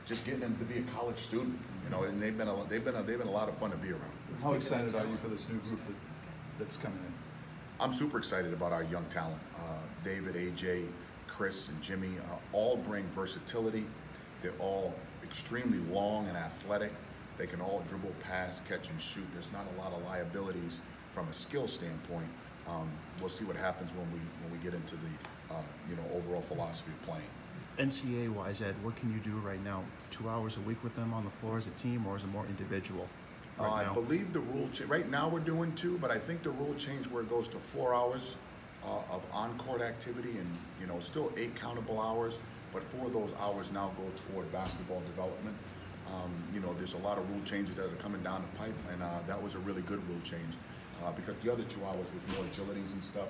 just getting them to be a college student, you know, and they've been a lot of fun to be around. How excited are you for this new group that's coming in? I'm super excited about our young talent. David, AJ, Chris, and Jimmy all bring versatility. They're all extremely long and athletic. They can all dribble, pass, catch, and shoot. There's not a lot of liabilities from a skill standpoint. We'll see what happens when we get into the overall philosophy of playing. NCAA-wise, Ed, what can you do right now? 2 hours a week with them on the floor as a team, or is it more individual? I believe the rule right now we're doing 2, but I think the rule changed where it goes to 4 hours of on-court activity, and still 8 countable hours, but 4 of those hours now go toward basketball development. There's a lot of rule changes that are coming down the pipe, and that was a really good rule change because the other 2 hours was more agilities and stuff.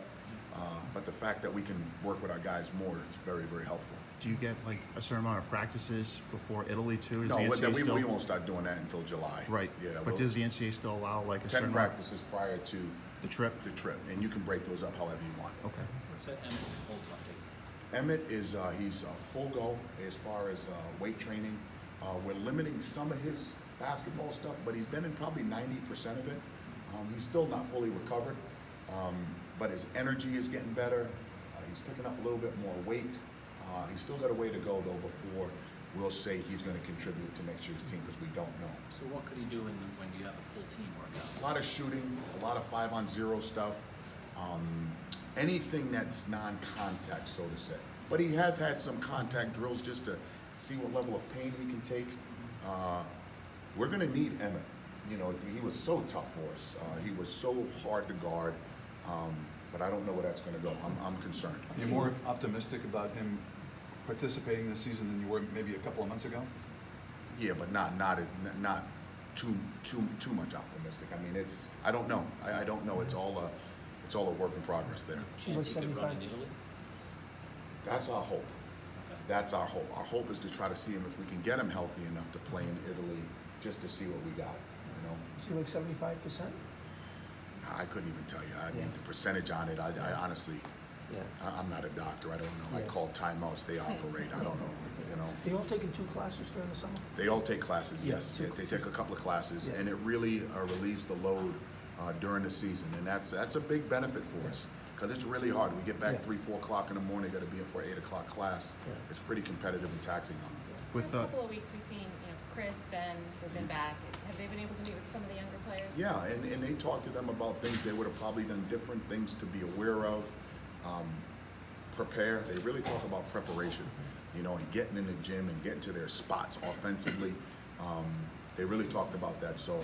But the fact that we can work with our guys more is very, very helpful. Do you get like a certain amount of practices before Italy too? No, we won't start doing that until July. Right. Yeah. But does the NCAA still allow like a 10 certain practices prior to the trip? The trip, and you can break those up however you want. Okay. What's that Emmett hold on to? Emmett is he's a full go as far as weight training. We're limiting some of his basketball stuff, but he's been in probably 90% of it. He's still not fully recovered, but his energy is getting better. He's picking up a little bit more weight. He's still got a way to go though before we'll say he's going to contribute to next year's team, because we don't know. So what could he do when you have a full team workout? A lot of shooting, a lot of 5-on-0 stuff, anything that's non-contact, so to say. But he has had some contact drills just to see what level of pain he can take. We're going to need Emmett. He was so tough for us. He was so hard to guard. But I don't know where that's going to go. I'm concerned. You're more optimistic about him participating this season than you were maybe a couple of months ago? Yeah, but not too much optimistic. I mean, I don't know. I don't know. It's all a work in progress there. Chance he could run in Italy? That's our hope. Okay. That's our hope. Our hope is to try to see him if we can get him healthy enough to play in Italy, just to see what we got. Is he like 75%? I couldn't even tell you. I mean, the percentage on it, I honestly, I'm not a doctor. I don't know. I call timeouts. They operate. I don't know. They all taking 2 classes during the summer? They all take classes, yes. Yeah, they take a couple of classes, and it really relieves the load during the season, and that's a big benefit for us, because it's really hard. We get back 3, 4 o'clock in the morning, got to be up for 8 o'clock class. It's pretty competitive and taxing on them. With a couple of weeks, we've seen Chris, Ben, they've been back. Have they been able to meet with some of the younger players? Yeah, and they talk to them about things they would have probably done different, things to be aware of, prepare. They really talk about preparation, and getting in the gym and getting to their spots offensively. They really talked about that. So,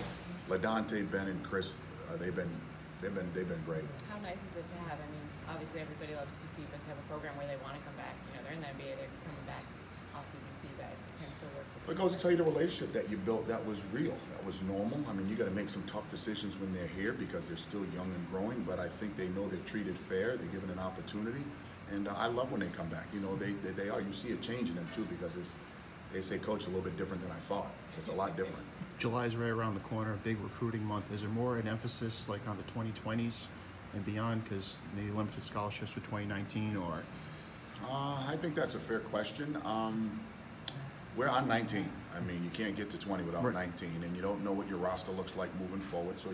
LaDante, Ben, and Chris, they've been great. How nice is it to have? I mean, obviously everybody loves PC, but to have a program where they want to come back. They're in the NBA, they're coming back off season to see you guys. Can still work. It goes to tell you the relationship that you built, that was real, that was normal. I mean, you got to make some tough decisions when they're here because they're still young and growing, but I think they know they're treated fair, they're given an opportunity, and I love when they come back. They are, you see a change in them too, because they say, Coach, a little bit different than I thought. It's a lot different. July is right around the corner, big recruiting month. Is there more an emphasis like on the 2020s and beyond, because maybe limited scholarships for 2019, or? I think that's a fair question. We're on 19. I mean, you can't get to 20 without 19, and you don't know what your roster looks like moving forward, so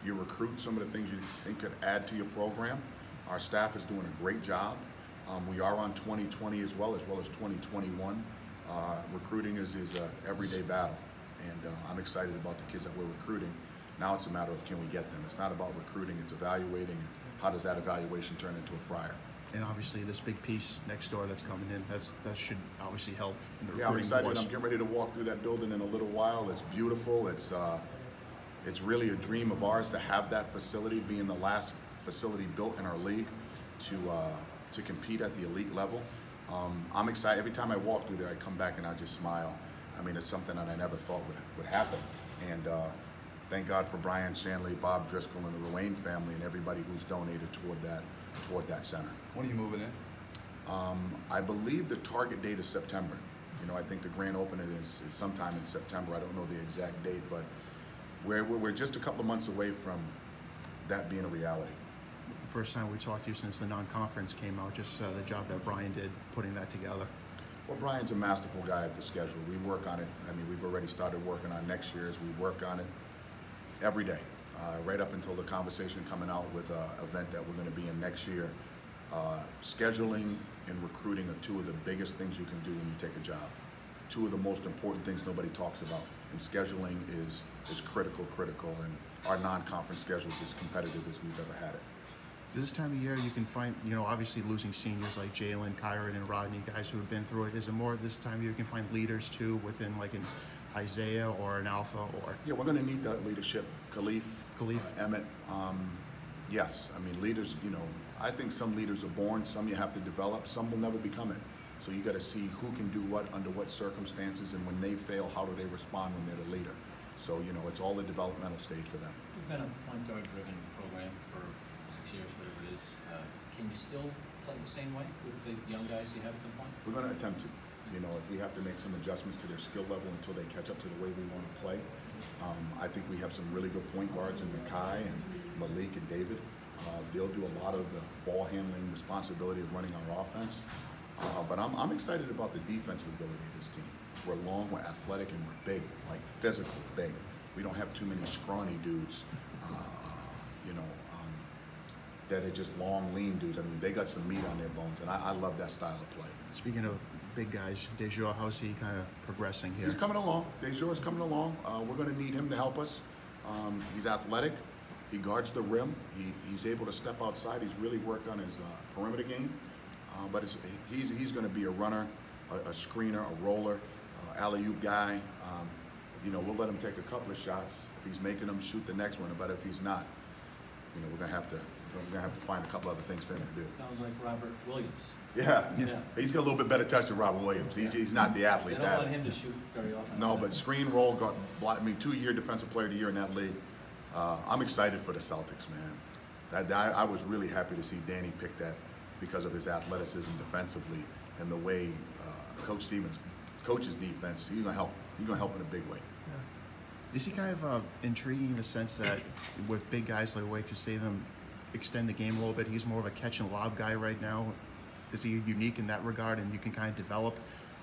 you recruit some of the things you think could add to your program. Our staff is doing a great job. We are on 2020 as well as 2021. Recruiting is an everyday battle, and I'm excited about the kids that we're recruiting. Now it's a matter of, can we get them? It's not about recruiting, it's evaluating, and how does that evaluation turn into a Friar? And obviously this big piece next door that's coming in, that should obviously help in the recruiting. Yeah, I'm excited. I'm getting ready to walk through that building in a little while. It's beautiful. It's really a dream of ours to have that facility, being the last facility built in our league to compete at the elite level. I'm excited. Every time I walk through there, I come back and I just smile. I mean, it's something that I never thought would happen. And thank God for Brian Shanley, Bob Driscoll, and the Ruane family, and everybody who's donated toward that center. When are you moving in? I believe the target date is September. I think the grand opening is sometime in September. I don't know the exact date, but we're just a couple of months away from that being a reality. First time we talked to you since the non-conference came out, just the job that Brian did putting that together. Well, Brian's a masterful guy at the schedule. We work on it. I mean, we've already started working on next year's. We work on it every day, right up until the conversation coming out with an event that we're going to be in next year. Scheduling and recruiting are two of the biggest things you can do when you take a job. Two of the most important things nobody talks about. And scheduling is critical, and our non-conference schedule is as competitive as we've ever had it. This time of year, you can find, obviously losing seniors like Jalen, Kyron, and Rodney, guys who have been through it. Is it more this time of year you can find leaders too within like an Isaiah or an Alpha or? Yeah, we're going to need that leadership. Khalif, Emmett. Yes, I mean leaders. I think some leaders are born. Some you have to develop. Some will never become it. So you got to see who can do what under what circumstances, and when they fail, how do they respond when they're the leader. So it's all a developmental stage for them. You've been a point guard driven program for 6 years, whatever it is. Can you still play the same way with the young guys you have at the point? We're going to attempt to. If we have to make some adjustments to their skill level until they catch up to the way we want to play. I think we have some really good point guards in Makai and Malik and David. They'll do a lot of the ball handling responsibility of running our offense. But I'm excited about the defensive ability of this team. We're long, we're athletic, and we're big, like physical big. We don't have too many scrawny dudes, that are just long, lean dudes. I mean, they got some meat on their bones, and I love that style of play. Speaking of big guys, Dejour, how's he kind of progressing here? He's coming along. Dejour is coming along. We're going to need him to help us. He's athletic. He guards the rim. He's able to step outside. He's really worked on his perimeter game. But he's going to be a runner, a screener, a roller, alley-oop guy. We'll let him take a couple of shots. If he's making them, shoot the next one. But if he's not, we're going to have to find a couple other things for him to do. Sounds like Robert Williams. Yeah. He's got a little bit better touch than Robert Williams. He's not the athlete. I don't want him to shoot very often. No, but screen roll, 2-year defensive player of the year in that league. I'm excited for the Celtics, man. I was really happy to see Danny pick that because of his athleticism defensively and the way Coach Stevens coaches defense. He's gonna help. He's gonna help in a big way. Is he kind of intriguing in the sense that with big guys like Wake, to see them extend the game a little bit, he's more of a catch and lob guy right now? Is he unique in that regard, and you can kind of develop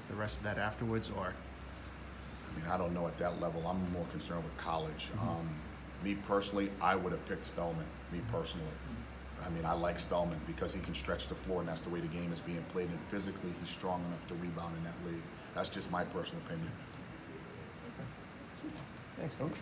the rest of that afterwards, or? I mean, I don't know at that level. I'm more concerned with college. Me personally, I would have picked Spellman. Me personally. I mean, I like Spellman because he can stretch the floor, and that's the way the game is being played. And physically, he's strong enough to rebound in that league. That's just my personal opinion. Thanks, Coach.